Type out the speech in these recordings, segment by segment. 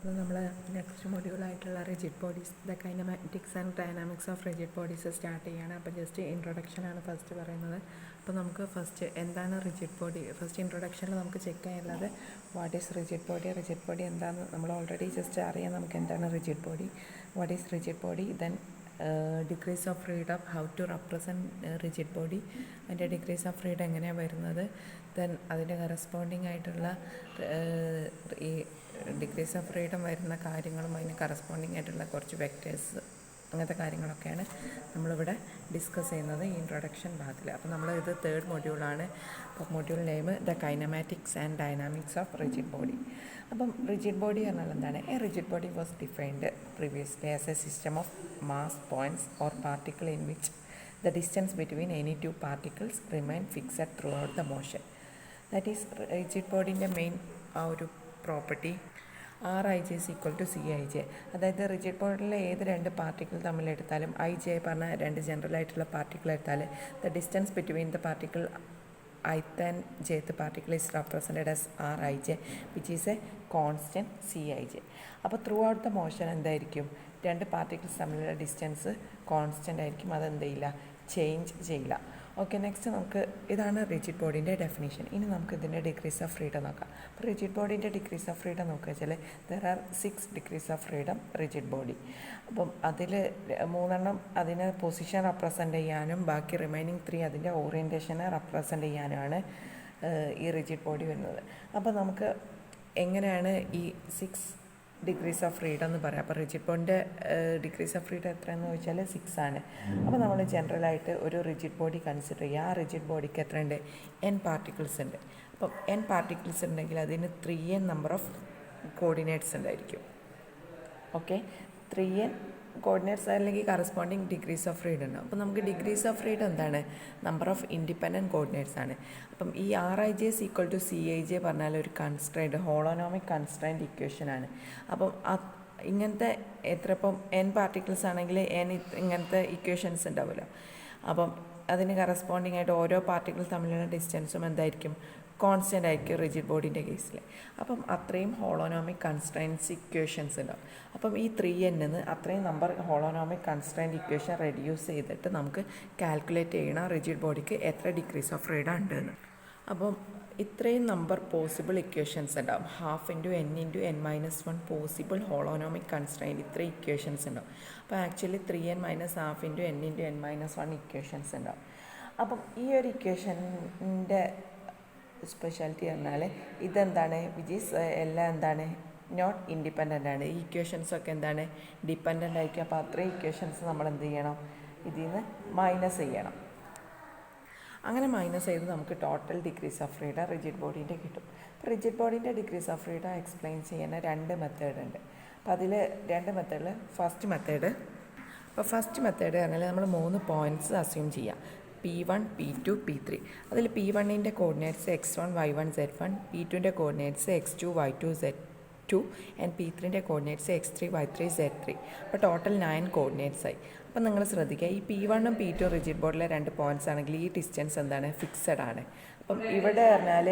അപ്പോൾ നമ്മൾ നെക്സ്റ്റ് മൊഡ്യൂളായിട്ടുള്ള rigid bodies the kinematics and dynamics of rigid bodies start ചെയ്യുകയാണ്. അപ്പോൾ ജസ്റ്റ് ഇൻട്രൊഡക്ഷനാണ് ഫസ്റ്റ് പറയുന്നത്. അപ്പോൾ നമുക്ക് ഫസ്റ്റ് എന്താണ് റിജിഡ് ബോഡി, ഫസ്റ്റ് ഇൻട്രൊഡക്ഷനിൽ നമുക്ക് ചെക്ക് ചെയ്യാനുള്ളത് വാട്ട് ഈസ് റിജിഡ് ബോഡി എന്താണെന്ന് നമ്മൾ ഓൾറെഡി ജസ്റ്റ് അറിയാം. നമുക്ക് എന്താണ് rigid body, what is rigid body, then degrees of freedom, how to represent rigid body, അതിൻ്റെ ഡിഗ്രീസ് ഓഫ് ഫ്രീഡം എങ്ങനെയാണ് വരുന്നത്, ദെൻ അതിൻ്റെ കറസ്പോണ്ടിങ് ആയിട്ടുള്ള ഈ ഡിഗ്രീസ് ഓഫ് ഫ്രീഡം വരുന്ന കാര്യങ്ങളും അതിന് കറസ്പോണ്ടിങ് ആയിട്ടുള്ള കുറച്ച് വെക്ടേഴ്സ്, അങ്ങനത്തെ കാര്യങ്ങളൊക്കെയാണ് നമ്മളിവിടെ ഡിസ്കസ് ചെയ്യുന്നത് ഈ ഇൻട്രൊഡക്ഷൻ ഭാഗത്തിൽ. അപ്പോൾ നമ്മൾ ഇത് തേർഡ് മൊഡ്യൂളാണ്. അപ്പോൾ module name the kinematics and dynamics of rigid body. അപ്പം റിജിഡ് ബോഡി എന്നാൽ എന്താണ്? A rigid body was defined previously as A system of mass points or particle in which the distance between any two particles remain fixed throughout the motion. That is rigid bodyൻ്റെ main ആ ഒരു property RIJ is equal to CIJ. അതായത് rigid ബോഡിയിലെ ഏത് രണ്ട് particle തമ്മിലെടുത്താലും IJ പറഞ്ഞ രണ്ട് general ആയിട്ടുള്ള പാർട്ടിക്കിൾ എടുത്താൽ the distance between the particle ith and jth particle is represented as RIJ which is a constant CIJ. അപ്പോൾ ത്രൂ ഔട്ട് ദ മോഷൻ എന്തായിരിക്കും? രണ്ട് പാർട്ടിക്കിൾസ് തമ്മിലുള്ള ഡിസ്റ്റൻസ് കോൺസ്റ്റൻ്റ് ആയിരിക്കും, അതെന്ത് ചെയ്യില്ല, ചേഞ്ച് ചെയ്യില്ല. ഓക്കെ, നെക്സ്റ്റ് നമുക്ക് ഇതാണ് റിജിഡ് ബോഡീൻ്റെ ഡെഫിനേഷൻ. ഇനി നമുക്ക് ഇതിൻ്റെ ഡിഗ്രീസ് ഓഫ് ഫ്രീഡം നോക്കാം. അപ്പോൾ റിജിഡ് ബോഡീൻ്റെ ഡിഗ്രീസ് ഓഫ് ഫ്രീഡം നോക്കുക വെച്ചാൽ there are 6 degrees of freedom rigid body. അപ്പം അതിൽ 3 അതിനെ പൊസിഷൻ റെപ്രസെൻ്റ് ചെയ്യാനും ബാക്കി റിമൈനിങ് 3 അതിൻ്റെ ഓറിയൻറ്റേഷനെ റെപ്രസെൻ്റ് ചെയ്യാനുമാണ് ഈ റിജിഡ് ബോഡി വരുന്നത്. അപ്പോൾ നമുക്ക് എങ്ങനെയാണ് ഈ 6 ഡിഗ്രീസ് ഓഫ് ഫ്രീഡം എന്ന് പറയാം. അപ്പോൾ റിജിഡ് ബോഡിൻ്റെ ഡിഗ്രീസ് ഓഫ് ഫ്രീഡം എത്രയെന്ന് ചോദിച്ചാൽ 6 ആണ്. അപ്പോൾ നമ്മൾ ജനറലായിട്ട് ഒരു റിജിഡ് ബോഡി കൺസിഡർ ചെയ്യുക. ആ റിജിഡ് ബോഡിക്ക് എത്ര ഉണ്ട്? n പാർട്ടിക്കിൾസ് ഉണ്ട്. അപ്പം n പാർട്ടിക്കിൾസ് ഉണ്ടെങ്കിൽ അതിന് 3n നമ്പർ ഓഫ് കോർഡിനേറ്റ്സ് ഉണ്ടായിരിക്കും. ഓക്കെ, 3n കോർഡിനേറ്റ്സ് അല്ലെങ്കിൽ കറസ്പോണ്ടിങ് ഡിഗ്രീസ് ഓഫ് ഫ്രീഡം ഉണ്ടാവും. അപ്പോൾ നമുക്ക് ഡിഗ്രീസ് ഓഫ് ഫ്രീഡം എന്താണ്? നമ്പർ ഓഫ് ഇൻഡിപെൻഡൻറ്റ് കോർഡിനേറ്റ്സ് ആണ്. അപ്പം ഈ RIJ is equal to CIJ പറഞ്ഞാൽ ഒരു കൺസ്ട്രെയിൻറ്റ് ഹോളോനോമിക് കൺസ്ട്രെയിൻറ്റ് ഇക്വേഷനാണ്. അപ്പം ഇങ്ങനത്തെ ഇപ്പം n പാർട്ടിക്കിൾസ് ആണെങ്കിൽ ഇങ്ങനത്തെ ഇക്വേഷൻസ് ഉണ്ടാവുമല്ലോ. അപ്പം അതിന് കറസ്പോണ്ടിങ് ആയിട്ട് ഓരോ പാർട്ടിക്കിൾസ് തമ്മിലുള്ള ഡിസ്റ്റൻസും എന്തായിരിക്കും? കോൺസ്റ്റൻ്റ് ആയിരിക്കും റിജിഡ് ബോഡീൻ്റെ കേസിൽ. അപ്പം അത്രയും ഹോളോനോമിക് കൺസ്ട്രെയിൻറ്റ്സ് ഇക്വേഷൻസ് ഉണ്ടാവും. അപ്പം ഈ 3n അത്രയും നമ്പർ ഹോളോനോമിക് കൺസ്ട്രെയിൻറ്റ് ഇക്വേഷൻ റെഡ്യൂസ് ചെയ്തിട്ട് നമുക്ക് കാൽക്കുലേറ്റ് ചെയ്യണം റിജിഡ് ബോഡിക്ക് എത്ര ഡിഗ്രീസ് ഓഫ് ഫ്രീഡം ഉണ്ടെന്ന്. അപ്പം ഇത്രയും നമ്പർ പോസിബിൾ ഇക്വേഷൻസ് ഉണ്ടാവും. 12 × n × n-1 പോസിബിൾ ഹോളോനോമിക് കൺസ്ട്രെയിൻറ്റ് ഇത്ര ഇക്വേഷൻസ് ഉണ്ടാവും. അപ്പോൾ actually 3n - 12 × n × n-1 equations ഉണ്ടാവും. അപ്പം ഈ ഒരു ഇക്വേഷൻ്റെ സ്പെഷ്യാലിറ്റി പറഞ്ഞാൽ ഇതെന്താണ്? വിച്ച് ഈസ് എല്ലാം എന്താണ്? നോട്ട് ഇൻഡിപെൻഡൻ്റ് ആണ്. ഈ ഇക്വേഷൻസൊക്കെ എന്താണ്? ഡിപ്പെൻഡൻ്റ് ആയിരിക്കും. അപ്പോൾ അത്രയും ഇക്വേഷൻസ് നമ്മൾ എന്ത് ചെയ്യണം? ഇതിൽ നിന്ന് മൈനസ് ചെയ്യണം. അങ്ങനെ മൈനസ് ചെയ്ത് നമുക്ക് total degrees of freedom rigid ബോഡീൻ്റെ കിട്ടും. അപ്പോൾ റിജിഡ് ബോഡീൻ്റെ ഡിഗ്രീസ് ഓഫ് ഫ്രീഡം എക്സ്പ്ലെയിൻ ചെയ്യുന്ന 2 മെത്തേഡ് ഉണ്ട്. അപ്പോൾ അതിൽ 2 മെത്തേഡിൽ ഫസ്റ്റ് മെത്തേഡ് പറഞ്ഞാൽ നമ്മൾ 3 പോയിൻറ്റ്സ് അസ്യൂം ചെയ്യാം. P1, P2, P3. അതിൽ P1ൻ്റെ കോർഡിനേറ്റ്സ് x1, y1, z1, P2ൻ്റെ coordinates x2, y2, z2 and P3ൻ്റെ കോർഡിനേറ്റ്സ് x3, y3, z3. അപ്പോൾ ടോട്ടൽ 9 കോർഡിനേറ്റ്സ് ആയി. അപ്പം നിങ്ങൾ ശ്രദ്ധിക്കുക, ഈ P1ഉം P2 റിജിഡ് ബോർഡിലെ 2 പോയിൻറ്റ്സ് ആണെങ്കിൽ ഈ ഡിസ്റ്റൻസ് എന്താണ്? ഫിക്സഡ് ആണ്. അപ്പം ഇവിടെ പറഞ്ഞാൽ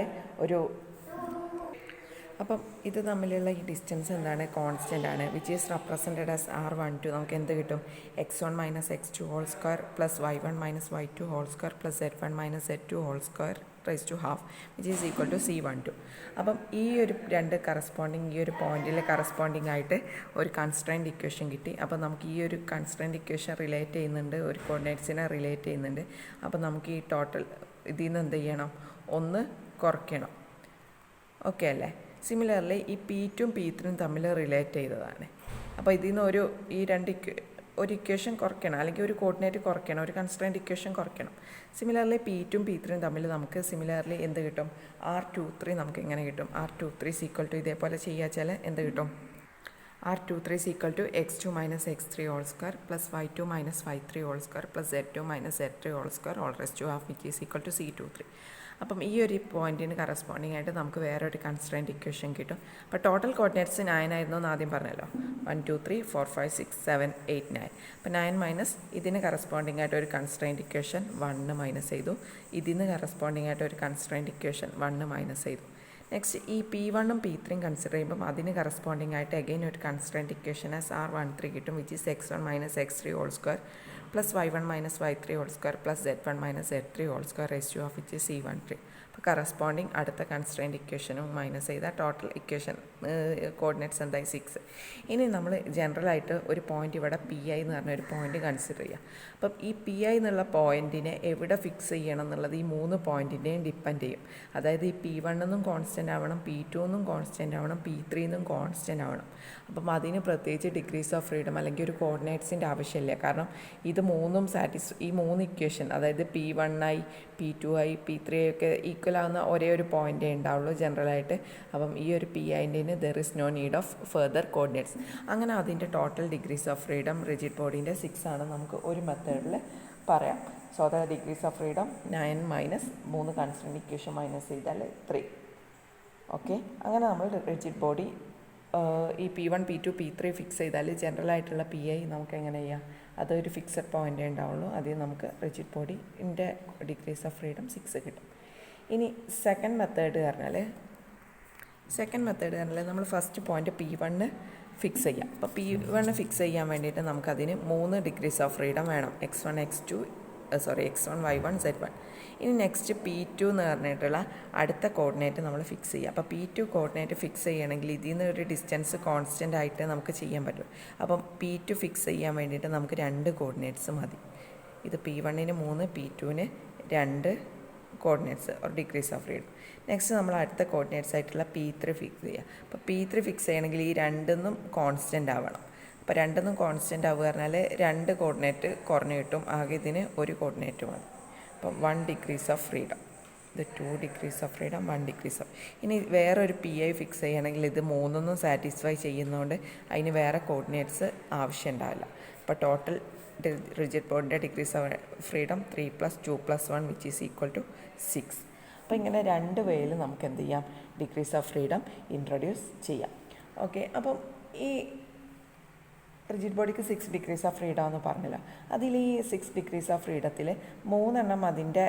അപ്പം ഇത് തമ്മിലുള്ള ഈ ഡിസ്റ്റൻസ് എന്താണ്? കോൺസ്റ്റൻ്റ് ആണ്. Which is represented as R12. നമുക്ക് എന്ത് കിട്ടും? x1 - x2 whole square plus y1 - y2 whole square plus z1 - z2 whole square raise to half which is equal to C12. അപ്പം ഈ ഒരു 2 കറസ്പോണ്ടിങ് ഈ ഒരു പോയിന്റിൽ കറസ്പോണ്ടിങ് ആയിട്ട് ഒരു കൺസ്ട്രെയിൻറ്റ് ഇക്വേഷൻ കിട്ടി. അപ്പോൾ നമുക്ക് ഈ ഒരു കൺസ്ട്രെയിൻറ്റ് ഇക്വേഷൻ റിലേറ്റ് ചെയ്യുന്നുണ്ട്, ഒരു കോർഡിനേറ്റ്സിനെ റിലേറ്റ് ചെയ്യുന്നുണ്ട്. അപ്പോൾ നമുക്ക് ഈ ടോട്ടൽ ഇതിൽ നിന്ന് എന്ത് ചെയ്യണം? 1 കുറയ്ക്കണം. ഓക്കെ അല്ലേ? സിമിലർലി ഈ P2ഉം P3ഉം തമ്മിൽ റിലേറ്റ് ചെയ്തതാണ്. അപ്പോൾ ഇതിൽ നിന്ന് ഒരു ഇക്വേഷൻ കുറയ്ക്കണം, അല്ലെങ്കിൽ ഒരു കോർഡിനേറ്റ് കുറയ്ക്കണം, ഒരു കൺസ്ട്രെയിൻറ്റ് ഇക്വേഷൻ കുറയ്ക്കണം. സിമിലർലി P2ഉം P3ഉം തമ്മിൽ നമുക്ക് സിമിലർലി എന്ത് കിട്ടും? R23 നമുക്ക് എങ്ങനെ കിട്ടും? R23 ഈക്വൽ ടു ഇതേപോലെ ചെയ്യാച്ചാൽ എന്ത് കിട്ടും? R23 equal to x2 - x3 whole square plus y2 - y3 whole square plus z2 - z3 whole square all raise to half which is equal to C23. അപ്പം ഈ ഒരു പോയിൻറ്റിന് കറസ്പോണ്ടിങ് ആയിട്ട് നമുക്ക് വേറെ ഒരു കൺസ്ട്രെയിൻറ്റ് ഇക്വേഷൻ കിട്ടും. അപ്പോൾ ടോട്ടൽ കോർഡിനേറ്റ്സ് 9 ആയിരുന്നു എന്ന് ആദ്യം പറഞ്ഞല്ലോ. 1 2 3 4 5 6 7 8 9. അപ്പോൾ 9 മൈനസ് ഇതിന് കറസ്പോണ്ടിങ് ആയിട്ട് ഒരു കൺസ്ട്രെയിൻറ്റ് ഇക്വേഷൻ 1 മൈനസ് ചെയ്തു. ഇതിന് കറസ്പോണ്ടിങ് ആയിട്ട് ഒരു കൺസ്ട്രെയിൻറ്റ് ഇക്വേഷൻ 1 മൈനസ് ചെയ്തു. നെക്സ്റ്റ് ഈ P1ഉം P3യും കൺസിഡർ ചെയ്യുമ്പം അതിന് കറസ്പോണ്ടിങ് ആയിട്ട് അഗെയിൻ ഒരു കൺസ്ട്രെയിൻറ്റ് ഇക്വേഷൻ ആസ് R13 കിട്ടും, which is x1 minus x3 whole square plus y1 minus y3 whole square plus z1 minus z3 whole square raise to half which is C13. അപ്പോൾ corresponding അടുത്ത constraint ഇക്വേഷനും minus ചെയ്താൽ total equation coordinates എന്തായി 6. ഇനി നമ്മൾ ജനറലായിട്ട് ഒരു point ഇവിടെ PI എന്ന് പറഞ്ഞൊരു പോയിൻ്റ് കൺസിഡർ ചെയ്യുക. അപ്പം ഈ PI എന്നുള്ള പോയിൻറ്റിനെ എവിടെ ഫിക്സ് ചെയ്യണം എന്നുള്ളത് ഈ 3 പോയിൻറ്റിൻ്റെയും ഡിപ്പെൻഡ് ചെയ്യും. അതായത് ഈ P1 കോൺസ്റ്റൻ്റ് ആവണം, P2 കോൺസ്റ്റൻ്റ് ആവണം, P3 കോൺസ്റ്റൻ്റ് ആവണം. അപ്പം അതിന് പ്രത്യേകിച്ച് ഡിഗ്രീസ് ഓഫ് ഫ്രീഡം അല്ലെങ്കിൽ ഒരു കോർഡിനേറ്റ്സിൻ്റെ ആവശ്യമില്ല. കാരണം ഇത് മൂന്നും ഈ 3 ഇക്വേഷൻ, അതായത് P1i P2i P3i ഒക്കെ ഈക്വൽ ആവുന്ന ഒരേ ഒരു പോയിൻ്റേ ഉണ്ടാവുള്ളൂ ജനറലായിട്ട്. അപ്പം ഈ ഒരു PIൻ്റെ there is no need of further coordinates. അങ്ങനെ അതിൻ്റെ total degrees of freedom rigid ബോഡീൻ്റെ 6 ആണ് നമുക്ക് ഒരു മെത്തേഡിൽ പറയാം. So the degrees of freedom 9 minus 3 constraint equation minus ചെയ്താൽ 3. ഓക്കെ, അങ്ങനെ നമ്മൾ റിജിഡ് ബോഡി ഈ P1 P2 P3 ഫിക്സ് ചെയ്താൽ ജനറലായിട്ടുള്ള PI നമുക്ക് എങ്ങനെ ചെയ്യാം, അതൊരു ഫിക്സഡ് പോയിൻ്റേ ഉണ്ടാവുള്ളൂ. അതിൽ നമുക്ക് റിജിഡ് ബോഡിൻ്റെ ഡിഗ്രീസ് ഓഫ് ഫ്രീഡം 6 കിട്ടും. ഇനി സെക്കൻഡ് മെത്തേഡ് പറഞ്ഞാൽ നമ്മൾ ഫസ്റ്റ് പോയിൻ്റ് P1 ഫിക്സ് ചെയ്യാം. അപ്പോൾ P1 ഫിക്സ് ചെയ്യാൻ വേണ്ടിയിട്ട് നമുക്കതിന് 3 ഡിഗ്രീസ് ഓഫ് ഫ്രീഡം വേണം, x1 y1 z1. ഇനി നെക്സ്റ്റ് P2 എന്ന് പറഞ്ഞിട്ടുള്ള അടുത്ത കോർഡിനേറ്റ് നമ്മൾ ഫിക്സ് ചെയ്യുക. അപ്പോൾ P2 കോർഡിനേറ്റ് ഫിക്സ് ചെയ്യണമെങ്കിൽ ഇതിൽ നിന്ന് ഒരു ഡിസ്റ്റൻസ് കോൺസ്റ്റൻ്റ് ആയിട്ട് നമുക്ക് ചെയ്യാൻ പറ്റും. അപ്പം P2 ഫിക്സ് ചെയ്യാൻ വേണ്ടിയിട്ട് നമുക്ക് 2 കോർഡിനേറ്റ്സ് മതി. ഇത് P1ന് 3 P2ന് 2 coordinates or degrees of freedom. Next നമ്മൾ അടുത്ത കോർഡിനേറ്റ്സ് ആയിട്ടുള്ള P3 ഫിക്സ് ചെയ്യുക. അപ്പോൾ P3 ഫിക്സ് ചെയ്യണമെങ്കിൽ ഈ 2 കോൺസ്റ്റൻ്റ് ആവണം. അപ്പോൾ 2 കോൺസ്റ്റൻ്റ് ആവുക പറഞ്ഞാൽ 2 കോർഡിനേറ്റ് കുറഞ്ഞു കിട്ടും, ആകെ ഇതിന് 1 കോർഡിനേറ്റ് മതി. അപ്പം 1 ഡിഗ്രീസ് ഓഫ് ഫ്രീഡം, ഇത് 2 degrees of freedom, 1 degrees of. ഇനി വേറൊരു PI ഫിക്സ് ചെയ്യണമെങ്കിൽ ഇത് 3 സാറ്റിസ്ഫൈ ചെയ്യുന്നതുകൊണ്ട് അതിന് വേറെ കോർഡിനേറ്റ്സ് ആവശ്യം ഉണ്ടാവില്ല. അപ്പോൾ ടോട്ടൽ റിജിഡ് ബോഡിൻ്റെ degrees of freedom 3 + 2 + 1 which is equal to 6. അപ്പോൾ ഇങ്ങനെ 2 വേയിൽ നമുക്ക് എന്ത് ചെയ്യാം, ഡിഗ്രീസ് ഓഫ് ഫ്രീഡം ഇൻട്രൊഡ്യൂസ് ചെയ്യാം. ഓക്കെ, അപ്പം ഈ റിജിഡ് ബോഡിക്ക് 6 ഡിഗ്രീസ് ഓഫ് ഫ്രീഡം എന്ന് പറഞ്ഞില്ല. അതിൽ ഈ 6 ഡിഗ്രീസ് ഓഫ് ഫ്രീഡത്തിൽ 3 അതിൻ്റെ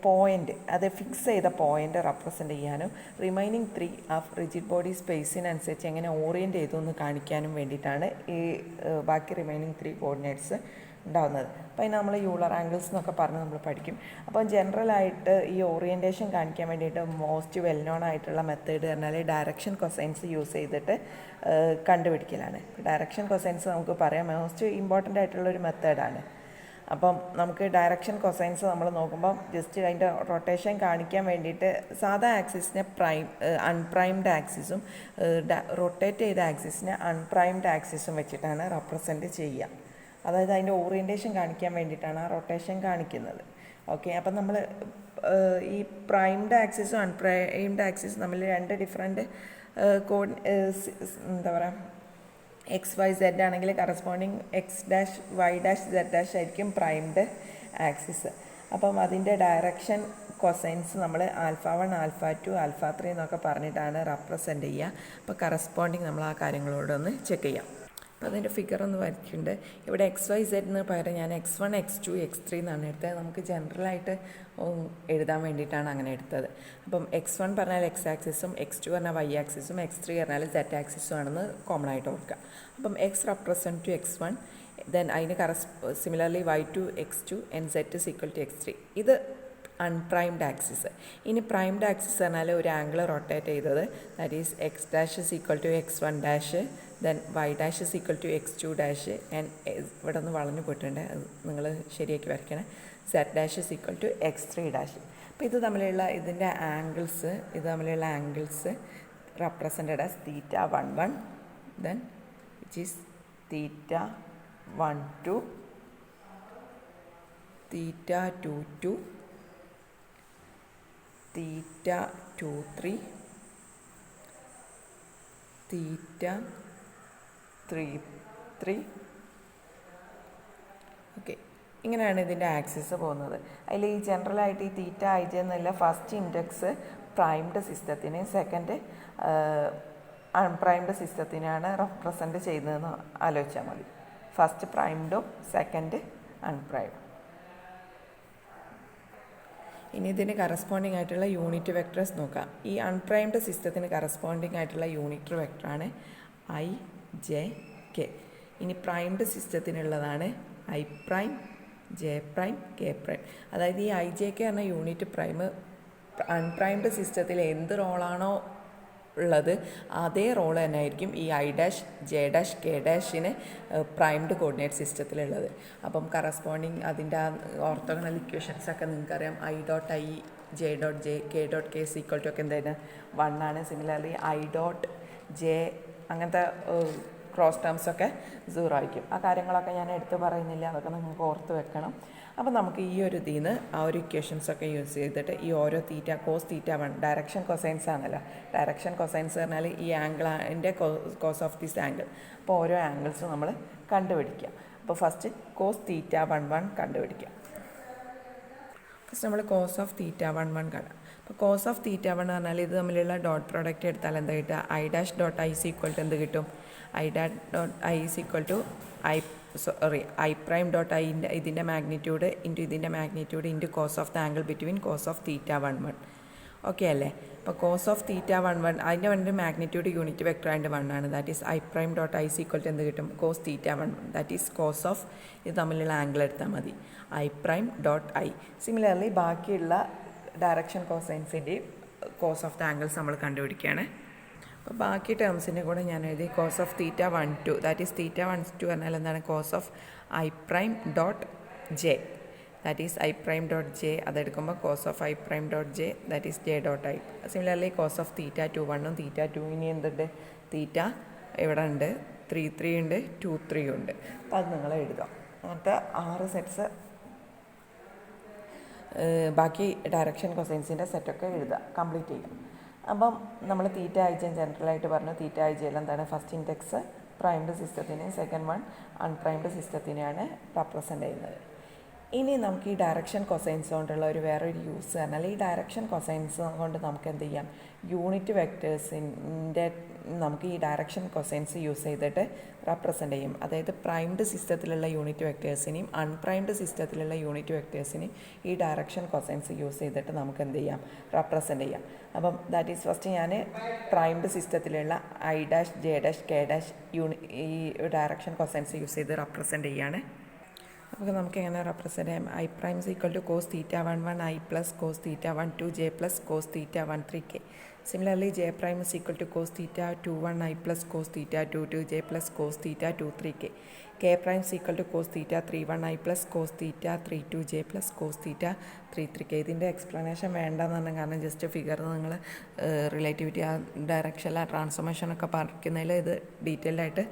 പോയിൻ്റ്, അത് ഫിക്സ് ചെയ്ത പോയിൻ്റ് റെപ്രസെൻ്റ് ചെയ്യാനും റിമൈനിങ് 3 ആ റിജിഡ് ബോഡി സ്പേസിനനുസരിച്ച് എങ്ങനെ ഓറിയൻറ്റ് ചെയ്തു എന്ന് കാണിക്കാനും വേണ്ടിയിട്ടാണ് ഈ ബാക്കി റിമൈനിങ് 3 കോർഡിനേറ്റ്സ് ഉണ്ടാകുന്നത്. അപ്പോൾ അതിന് നമ്മൾ യൂളർ ആംഗിൾസ് എന്നൊക്കെ പറഞ്ഞ് നമ്മൾ പഠിക്കും. അപ്പോൾ ജനറലായിട്ട് ഈ ഓറിയൻറ്റേഷൻ കാണിക്കാൻ വേണ്ടിയിട്ട് മോസ്റ്റ് വെൽ നോൺ ആയിട്ടുള്ള മെത്തേഡ് പറഞ്ഞാൽ ഡയറക്ഷൻ കൊസൈൻസ് യൂസ് ചെയ്തിട്ട് കണ്ടുപിടിക്കലാണ്. ഡയറക്ഷൻ കൊസൈൻസ് നമുക്ക് പറയാം മോസ്റ്റ് ഇമ്പോർട്ടൻ്റ് ആയിട്ടുള്ളൊരു മെത്തേഡാണ്. അപ്പം നമുക്ക് ഡയറക്ഷൻ കൊസൈൻസ് നമ്മൾ നോക്കുമ്പം ജസ്റ്റ് അതിൻ്റെ റൊട്ടേഷൻ കാണിക്കാൻ വേണ്ടിയിട്ട് സാധാ ആക്സിസിനെ അൺപ്രൈംഡ് ആക്സിസും റൊട്ടേറ്റ് ചെയ്ത ആക്സിസിനെ അൺപ്രൈംഡ് ആക്സിസും വെച്ചിട്ടാണ് റെപ്രസെൻറ്റ് ചെയ്യുക. അതായത് അതിൻ്റെ ഓറിയൻറ്റേഷൻ കാണിക്കാൻ വേണ്ടിയിട്ടാണ് ആ റൊട്ടേഷൻ കാണിക്കുന്നത്. ഓക്കെ, അപ്പം നമ്മൾ ഈ പ്രൈംഡ് ആക്സിസും അൺപ്രൈംഡ് ആക്സിസും തമ്മിൽ 2 ഡിഫറെൻറ്റ് എന്താ പറയുക, XYZ ആണെങ്കിൽ കറസ്പോണ്ടിങ് X', Y', Z' ആയിരിക്കും പ്രൈംഡ് ആക്സിസ്. അപ്പം അതിൻ്റെ ഡയറക്ഷൻ കൊസൈൻസ് നമ്മൾ α1, α2, α3 എന്നൊക്കെ പറഞ്ഞിട്ടാണ് റെപ്രസെൻ്റ് ചെയ്യുക. അപ്പോൾ കറസ്പോണ്ടിങ് നമ്മൾ ആ കാര്യങ്ങളോടൊന്ന് ചെക്ക് ചെയ്യാം. അപ്പോൾ അതിൻ്റെ ഫിഗർ ഒന്ന് വരച്ചിട്ടുണ്ട്. ഇവിടെ XYZ എന്ന് പകരം ഞാൻ X1, X2, X3 എന്നാണ് എടുത്തത്. നമുക്ക് ജനറലായിട്ട് എഴുതാൻ വേണ്ടിയിട്ടാണ് അങ്ങനെ എടുത്തത്. അപ്പം X1 പറഞ്ഞാൽ X ആക്സിസും X2 പറഞ്ഞാൽ Y ആക്സിസും X3 പറഞ്ഞാൽ Z ആക്സിസും ആണെന്ന് കോമൺ ആയിട്ട് ഓർക്കുക. അപ്പം X represent to X1, then അതിന് similarly Y2 X2 and Z is equal to X3. ഇത് അൺപ്രൈംഡ് ആക്സിസ്. ഇനി പ്രൈംഡ് ആക്സിസ് പറഞ്ഞാൽ ഒരു ആംഗിൾ റൊട്ടേറ്റ് ചെയ്തത്, that is X' is equal to X1', then Y' is equal to X2', and ഇവിടെ നിന്ന് വളഞ്ഞു പോയിട്ടുണ്ട്, അത് നിങ്ങൾ ശരിയാക്കി വരയ്ക്കണേ, Z' is equal to X3'. അപ്പോൾ ഇത് തമ്മിലുള്ള ഇതിൻ്റെ angles represented as θ11, then which is θ12, θ22, θ23, θ33. Okay, ഇങ്ങനെയാണ് ഇതിൻ്റെ ആക്സിസ് പോകുന്നത്. അതിൽ ഈ ജനറലായിട്ട് ഈ θij എന്നുള്ള ഫസ്റ്റ് ഇൻഡെക്സ് പ്രൈംഡ് സിസ്റ്റത്തിന്, സെക്കൻഡ് അൺപ്രൈംഡ് സിസ്റ്റത്തിനാണ് റെപ്രസെൻ്റ് ചെയ്യുന്നതെന്ന് ആലോചിച്ചാൽ മതി. ഫസ്റ്റ് പ്രൈംഡും സെക്കൻഡ് അൺപ്രൈംഡ്. ഇനി ഇതിന് കറസ്പോണ്ടിങ് ആയിട്ടുള്ള യൂണിറ്റ് വെക്ടേഴ്സ് നോക്കാം. ഈ അൺപ്രൈംഡ് സിസ്റ്റത്തിന് കറസ്പോണ്ടിങ് ആയിട്ടുള്ള യൂണിറ്റ് വെക്ടറാണ് ഐ ജെ കെ. ഇനി പ്രൈംഡ് സിസ്റ്റത്തിനുള്ളതാണ് i prime J prime K prime. അതായത് ഈ ഐ ജെ കെ എന്ന യൂണിറ്റ് പ്രൈം അൺപ്രൈംഡ് സിസ്റ്റത്തിൽ എന്ത് റോളാണോ ഉള്ളത് അതേ റോൾ തന്നെ ആയിരിക്കും ഈ i dash j dash k ഡാഷിന് പ്രൈംഡ് കോർഡിനേറ്റ് സിസ്റ്റത്തിലുള്ളത്. അപ്പം കറസ്പോണ്ടിങ് അതിൻ്റെ ആ ഓർത്തോഗണൽ ഇക്വേഷൻസൊക്കെ നിങ്ങൾക്കറിയാം. I dot i j dot j k dot k equal to ഒക്കെ എന്തായിരുന്നു 1 ആണ്. സിമിലർലി ഐ ഡോട്ട് ജെ അങ്ങനത്തെ ക്രോസ് ടേംസൊക്കെ 0 ആയിരിക്കും. ആ കാര്യങ്ങളൊക്കെ ഞാൻ എടുത്ത് പറയുന്നില്ല, അതൊക്കെ നിങ്ങൾക്ക് ഓർത്ത് വെക്കണം. അപ്പോൾ നമുക്ക് ഈ ഒരു ഇതിൽ നിന്ന് ആ ഒരു ഇക്വേഷൻസൊക്കെ യൂസ് ചെയ്തിട്ട് ഈ ഓരോ theta cos theta 1 direction cosines ആണല്ലോ. ഡയറക്ഷൻ കൊസൈൻസ് പറഞ്ഞാൽ ഈ ആംഗിളിൻ്റെ കോസ് ഓഫ് ദിസ് ആംഗിൾ. അപ്പോൾ ഓരോ ആംഗിൾസും നമ്മൾ കണ്ടുപിടിക്കുക. അപ്പോൾ ഫസ്റ്റ് കോസ് തീറ്റ 1 കണ്ടുപിടിക്കുക. ഫസ്റ്റ് നമ്മൾ കോസ് ഓഫ് തീറ്റ 1 കാണാം. അപ്പോൾ കോസ് ഓഫ് തീറ്റ 1 പറഞ്ഞാൽ ഇത് തമ്മിലുള്ള ഡോട്ട് പ്രോഡക്റ്റ് എടുത്താൽ എന്താ കിട്ടുക? I dash dot i equal to എന്ത് കിട്ടും? I dash dot i equal to i prime dot ഐൻ്റെ ഇതിൻ്റെ മാഗ്നിറ്റ്യൂഡ് ഇൻറ്റു ഇതിൻ്റെ magnitude into cos of the angle between cos of theta 1 okay അല്ലേ? അപ്പോൾ കോസ് ഓഫ് തീറ്റ 1 അതിൻ്റെ വേണ്ടി magnitude unit vector ആയിട്ട് 1 ആണ്. That is i prime dot i equal to എന്ത് കിട്ടും? Cos theta 1 that is cos of ഇത് തമ്മിലുള്ള ആംഗിൾ എടുത്താൽ മതി. I prime dot I. Similarly ബാക്കിയുള്ള ഡയറക്ഷൻ കോസൈൻസിൻ്റെയും കോസ് ഓഫ് ദ ആംഗിൾസ് നമ്മൾ കണ്ടുപിടിക്കുകയാണ്. അപ്പോൾ ബാക്കി ടേംസിൻ്റെ കൂടെ ഞാൻ എഴുതി cos of theta 1 that is theta 1 പറഞ്ഞാൽ എന്താണ്? Cos of I prime dot J that is i prime dot j. അതെടുക്കുമ്പോൾ cos of I prime dot J that is J dot I. Similarly cos of theta 2 theta 2 ഇനി എന്തുണ്ട്? തീറ്റ ഇവിടെ ഉണ്ട്, 3 ഉണ്ട്, 2 ഉണ്ട്. അപ്പോൾ അത് നിങ്ങൾ എഴുതാം. അങ്ങനത്തെ 6 സെറ്റ്സ് ബാക്കി ഡയറക്ഷൻ കൊസൈൻസിൻ്റെ സെറ്റൊക്കെ എഴുതുക, കംപ്ലീറ്റ് ചെയ്യും. അപ്പം നമ്മൾ തീറ്റ ഐ ജെ ജനറലായിട്ട് പറഞ്ഞു. തീറ്റ ഐ ജിയിൽ എന്താണ്? ഫസ്റ്റ് ഇൻഡെക്സ് പ്രൈംഡ് സിസ്റ്റത്തിന്, സെക്കൻഡ് വൺ അൺപ്രൈംഡ് സിസ്റ്റത്തിനെയാണ് റെപ്രസെൻ്റ് ചെയ്യുന്നത്. ഇനി നമുക്ക് ഈ ഡയറക്ഷൻ കൊസൈൻസ് കൊണ്ടുള്ള വേറൊരു യൂസ് പറഞ്ഞാൽ ഈ ഡയറക്ഷൻ കൊസൈൻസ് കൊണ്ട് നമുക്ക് എന്ത് ചെയ്യാം? യൂണിറ്റ് വെക്ടേഴ്സിൻ്റെ നമുക്ക് ഈ ഡയറക്ഷൻ കൊസൈൻസ് യൂസ് ചെയ്തിട്ട് റെപ്രസെൻ്റ് ചെയ്യും. അതായത് പ്രൈംഡ് സിസ്റ്റത്തിലുള്ള യൂണിറ്റ് വെക്ടേഴ്സിനെയും അൺപ്രൈംഡ് സിസ്റ്റത്തിലുള്ള യൂണിറ്റ് വെക്ടേഴ്സിനെയും ഈ ഡയറക്ഷൻ കൊസൈൻസ് യൂസ് ചെയ്തിട്ട് നമുക്ക് എന്ത് ചെയ്യാം? റെപ്രസെൻ്റ് ചെയ്യാം. അപ്പം ദാറ്റ് ഈസ് ഫസ്റ്റ് ഞാൻ പ്രൈംഡ് സിസ്റ്റത്തിലുള്ള i dash j dash k dash ഈ ഡയറക്ഷൻ കൊസൈൻസ് യൂസ് ചെയ്ത് റെപ്രസെൻ്റ് ചെയ്യാണ്. അപ്പോൾ നമുക്ക് എങ്ങനെ റെപ്രസെൻ്റ് ചെയ്യാം? I prime equal to cos theta 1 i plus cos theta 1 j plus cos theta 1 k. Similarly j prime equal to cos theta 2 i plus cos theta 2 j plus cos theta 2 k. K prime equal to cos theta 3 I plus cos theta 3 J plus cos theta 3 K. ഇതിൻ്റെ explanation വേണ്ടെന്ന് പറഞ്ഞാൽ കാരണം just figure നിങ്ങൾ relativity ആ ഡയറക്ഷനിലെ ട്രാൻസ്ഫോർമേഷനൊക്കെ പഠിക്കുന്നതിൽ ഇത് detailed ആയിട്ട്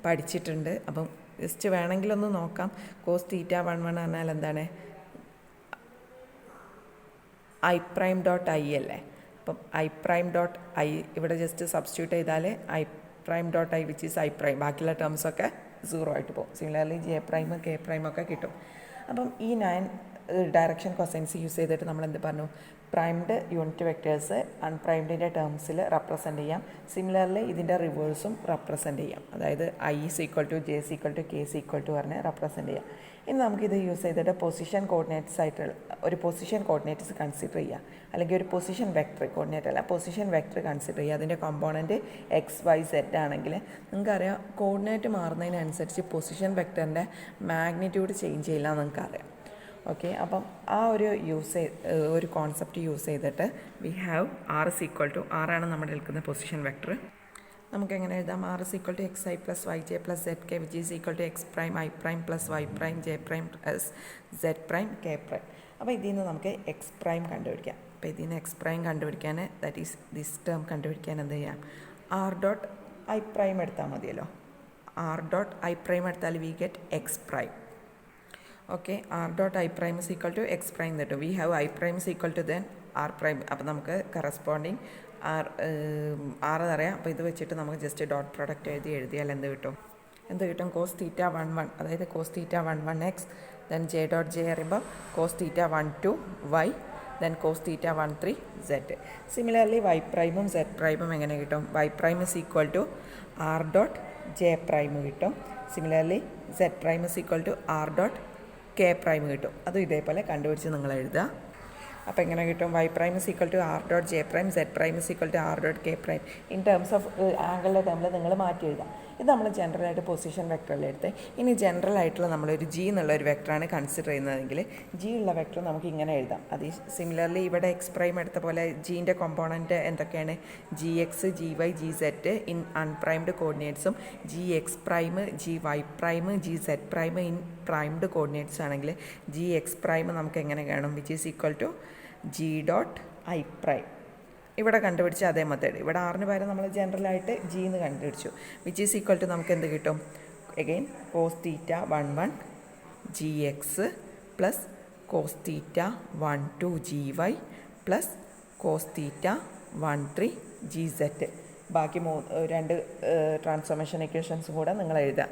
പഠിച്ചിട്ടുണ്ട്. അപ്പം ജസ്റ്റ് വേണമെങ്കിലൊന്ന് നോക്കാം. കോസ് തീറ്റ 1 പറഞ്ഞാൽ എന്താണ്? ഐ പ്രൈം ഡോട്ട് ഐ അല്ലേ? അപ്പം ഐ പ്രൈം ഡോട്ട് ഐ ഇവിടെ ജസ്റ്റ് സബ്സ്റ്റിറ്റ്യൂട്ട് ചെയ്താൽ I prime dot I which is i prime. ബാക്കിയുള്ള ടേംസൊക്കെ 0 ആയിട്ട് പോകും. Similarly j prime K prime ഒക്കെ കിട്ടും. അപ്പം ഈ 9 ഡയറക്ഷൻ കൊസൈൻസ് യൂസ് ചെയ്തിട്ട് നമ്മൾ എന്ത് പറഞ്ഞു? പ്രൈംഡ് യൂണിറ്റ് വെക്ടേഴ്സ് അൺപ്രൈംഡിൻ്റെ ടേംസിൽ റെപ്രസെൻ്റ് ചെയ്യാം. സിമിലർലി ഇതിൻ്റെ റിവേഴ്സും റെപ്രസെൻ്റ് ചെയ്യാം. അതായത് I equal to J equal to K equal to പറഞ്ഞ് റെപ്രസെൻ്റ് ചെയ്യാം. ഇനി നമുക്കിത് യൂസ് ചെയ്തിട്ട് പൊസിഷൻ കോർഡിനേറ്റ്സ് ആയിട്ടുള്ള ഒരു പൊസിഷൻ കോർഡിനേറ്റ്സ് കൺസിഡർ ചെയ്യുക. അല്ലെങ്കിൽ ഒരു പൊസിഷൻ വെക്ടർ, കോർഡിനേറ്റ് അല്ല പൊസിഷൻ വെക്ടർ കൺസിഡർ ചെയ്യുക. അതിൻ്റെ കോമ്പോണൻറ്റ് എക്സ് വൈ സെറ്റ് ആണെങ്കിൽ നിങ്ങൾക്കറിയാം കോർഡിനേറ്റ് മാറുന്നതിനനുസരിച്ച് പൊസിഷൻ വെക്ടറിൻ്റെ മാഗ്നിറ്റ്യൂഡ് ചേഞ്ച് ചെയ്യില്ല എന്ന് നിങ്ങൾക്കറിയാം. ഓക്കെ, അപ്പം ആ ഒരു കോൺസെപ്റ്റ് യൂസ് ചെയ്തിട്ട് we have R is equal to ആറാണ് നമ്മുടെ എടുക്കുന്ന പൊസിഷൻ വെക്ടർ. നമുക്ക് എങ്ങനെ എഴുതാം? R is equal to X I plus Y J plus Z K which is equal to X prime I prime plus Y prime J prime plus Z prime K prime. അപ്പോൾ ഇതിൽ നിന്ന് നമുക്ക് X prime കണ്ടുപിടിക്കാം. അപ്പോൾ ഇതിൽ നിന്ന് x prime കണ്ടുപിടിക്കാൻ that is this term കണ്ടുപിടിക്കാൻ എന്ത് ചെയ്യാം? ആർ ഡോട്ട് ഐ പ്രൈം എടുത്താൽ മതിയല്ലോ. ആർ ഡോട്ട് ഐ പ്രൈം എടുത്താൽ we get x prime. Okay, r dot i prime is equal to X prime കിട്ടും. We have i prime is equal to then r prime. അപ്പോൾ നമുക്ക് corresponding ആറ് അറിയാം. അപ്പോൾ ഇത് വെച്ചിട്ട് നമുക്ക് ജസ്റ്റ് ഡോട്ട് പ്രോഡക്റ്റ് എഴുതിയാൽ എന്ത് കിട്ടും? കോസ് തീറ്റ 1 അതായത് cos theta 1 x then j dot j അറിയുമ്പോൾ cos theta 1 y then cos theta 1 z. Similarly y പ്രൈമും സെഡ് പ്രൈമും എങ്ങനെ കിട്ടും? Y prime is equal to r dot j prime കിട്ടും. Similarly z prime is equal to r dot k prime കിട്ടും. അതും ഇതേപോലെ കണ്ടുപിടിച്ച് നിങ്ങൾ എഴുതുക. അപ്പോൾ എങ്ങനെ കിട്ടും? y prime is equal to r dot j prime, z prime is equal to r dot k prime. In terms of ആംഗിളിൻ്റെ ടേമിൽ നിങ്ങൾ മാറ്റി എഴുതാം. ഇത് നമ്മൾ ജനറലായിട്ട് പൊസിഷൻ വെക്ടറിലെടുത്ത് ഇനി ജനറലായിട്ടുള്ള നമ്മളൊരു ജി എന്നുള്ള ഒരു വെക്ടറാണ് കൺസിഡർ ചെയ്യുന്നതെങ്കിൽ ജി ഉള്ള വെക്ടർ നമുക്ക് ഇങ്ങനെ എഴുതാം. അത് സിമിലർലി ഇവിടെ എക്സ് പ്രൈം എടുത്ത പോലെ ജീൻ്റെ കോമ്പോണൻറ്റ് എന്തൊക്കെയാണ്? G x, g y, g z in unprimed കോർഡിനേറ്റ്സും g x prime, g y prime, g z prime in primed coordinates ആണെങ്കിൽ ജി എക്സ് പ്രൈം നമുക്ക് എങ്ങനെ കാണും? Which is equal to g dot i prime. ഇവിടെ കണ്ടുപിടിച്ച അതേ method ഇവിടെ ആറിന് പകരം നമ്മൾ ജനറലായിട്ട് ജി എന്ന് കണ്ടുപിടിച്ചു. വിച്ച് ഈസ് ഈക്വൽ ടു നമുക്ക് എന്ത് കിട്ടും? Again cos theta 1 G X plus cos theta 1 G Y plus cos theta 1 G Z. ബാക്കി രണ്ട് ട്രാൻസ്ഫോർമേഷൻ ഇക്വേഷൻസും കൂടെ നിങ്ങൾ എഴുതുക.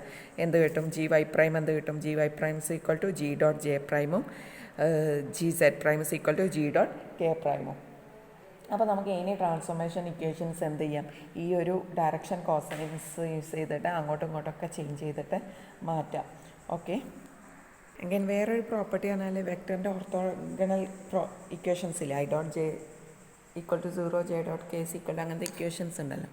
എന്ത് കിട്ടും? ജി വൈ പ്രൈം എന്ത് കിട്ടും? G y prime is equal to g dot j പ്രൈമും g z prime is equal to g dot k പ്രൈമും. അപ്പോൾ നമുക്ക് ഇനി ട്രാൻസ്ഫോർമേഷൻ ഇക്വേഷൻസ് എന്ത് ചെയ്യാം? ഈ ഒരു ഡയറക്ഷൻ കോസൈൻസ് യൂസ് ചെയ്തിട്ട് അങ്ങോട്ടും ഇങ്ങോട്ടൊക്കെ ചേഞ്ച് ചെയ്തിട്ട് മാറ്റാം. ഓക്കെ. എങ്കിൽ വേറൊരു പ്രോപ്പർട്ടി പറഞ്ഞാൽ വെക്ടറിൻ്റെ ഓർത്തോഗണൽ ഇക്വേഷൻസ് ഇല്ലേ? I dot j equal to 0, j dot k is equal to അങ്ങനത്തെ ഇക്വേഷൻസ് ഉണ്ടല്ലോ.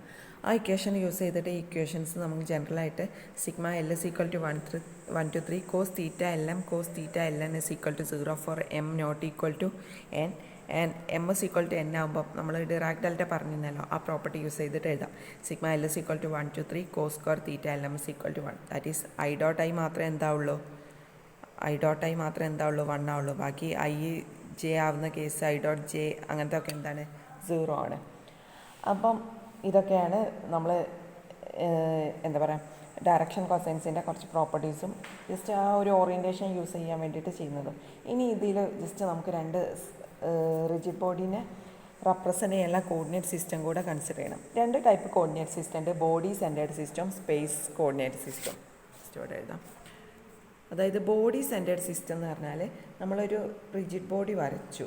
ആ ഇക്വേഷൻ യൂസ് ചെയ്തിട്ട് ഈ ഇക്വേഷൻസ് നമുക്ക് ജനറലായിട്ട് sigma L is equal to 1 to 3 cos theta L m cos theta l n is equal to 0 for m not equal to n and m is equal to n ആകുമ്പോൾ നമ്മൾ Dirac delta പറഞ്ഞിരുന്നല്ലോ, ആ property use ചെയ്തിട്ട് എഴുതാം. Sigma L is equal to 1 to 3 cos square theta L M is equal to 1. That is I dot I മാത്രമേ എന്താവുള്ളൂ? I dot I മാത്രമേ എന്താവുള്ളൂ? 1 ആവുള്ളൂ. ബാക്കി ഐ ജെ ആവുന്ന കേസ് ഐ ഡോട്ട് ജെ അങ്ങനത്തെ ഒക്കെ എന്താണ്? 0 ആണ്. അപ്പം ഇതൊക്കെയാണ് നമ്മൾ എന്താ പറയുക ഡയറക്ഷൻ കോസൈൻസിൻ്റെ കുറച്ച് പ്രോപ്പർട്ടീസും ജസ്റ്റ് ആ ഒരു ഓറിയൻറ്റേഷൻ യൂസ് ചെയ്യാൻ വേണ്ടിയിട്ട് ചെയ്യുന്നതും. ഇനി ഇതിൽ ജസ്റ്റ് നമുക്ക് രണ്ട് റിജിഡ് ബോഡീനെ റെപ്രസെൻ്റ് ചെയ്യാനുള്ള കോർഡിനേറ്റ് സിസ്റ്റം കൂടെ കൺസിഡർ ചെയ്യണം. രണ്ട് ടൈപ്പ് കോർഡിനേറ്റ് സിസ്റ്റം ഉണ്ട്. Body centered system, space coordinate system. ഇവിടെ എഴുതാം. അതായത് ബോഡി സെൻറ്റേർഡ് സിസ്റ്റം എന്ന് പറഞ്ഞാൽ നമ്മളൊരു റിജിഡ് ബോഡി വരച്ചു.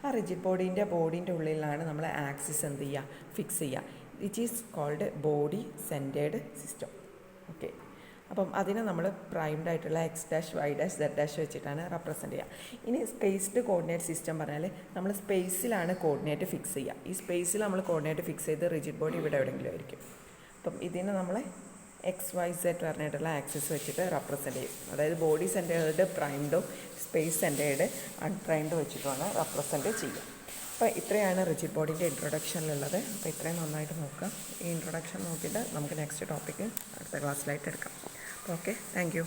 ആ റിജിഡ് ബോഡീൻ്റെ ഉള്ളിലാണ് നമ്മൾ ആക്സിസ് എന്ത് ചെയ്യുക? ഫിക്സ് ചെയ്യുക. Which is called body centered system. Okay. അപ്പം അതിനെ നമ്മൾ പ്രൈംഡ് ആയിട്ടുള്ള X dash Y dash Z dash വെച്ചിട്ടാണ് റെപ്രസെൻ്റ് ചെയ്യുക. ഇനി സ്പേസ്ഡ് കോർഡിനേറ്റ് സിസ്റ്റം പറഞ്ഞാൽ നമ്മൾ സ്പേസിലാണ് കോർഡിനേറ്റ് ഫിക്സ് ചെയ്യുക. ഈ സ്പേസിൽ നമ്മൾ കോർഡിനേറ്റ് ഫിക്സ് ചെയ്ത് റിജിഡ് ബോഡി ഇവിടെ എവിടെയെങ്കിലും ആയിരിക്കും. അപ്പം ഇതിനെ നമ്മൾ എക്സ് വൈ സെഡ് പറഞ്ഞിട്ടുള്ള ആക്സിസ് വെച്ചിട്ട് റെപ്രസെൻ്റ് ചെയ്യും. അതായത് ബോഡി സെൻറ്റേർഡ് പ്രൈംഡും സ്പേസ് സെൻറ്റേർഡ് അൺപ്രൈംഡ് വെച്ചിട്ടുമാണ് റെപ്രസെൻ്റ് ചെയ്യുക. അപ്പോൾ ഇത്രയാണ് റിജിഡ് ബോഡീൻ്റെ ഇൻട്രൊഡക്ഷനിലുള്ളത്. അപ്പോൾ ഇത്രയും നന്നായിട്ട് നോക്കാം. ഈ ഇൻട്രൊഡക്ഷൻ നോക്കിയിട്ട് നമുക്ക് നെക്സ്റ്റ് ടോപ്പിക്ക് അടുത്ത ക്ലാസ്സിലായിട്ട് എടുക്കാം. Okay, thank you.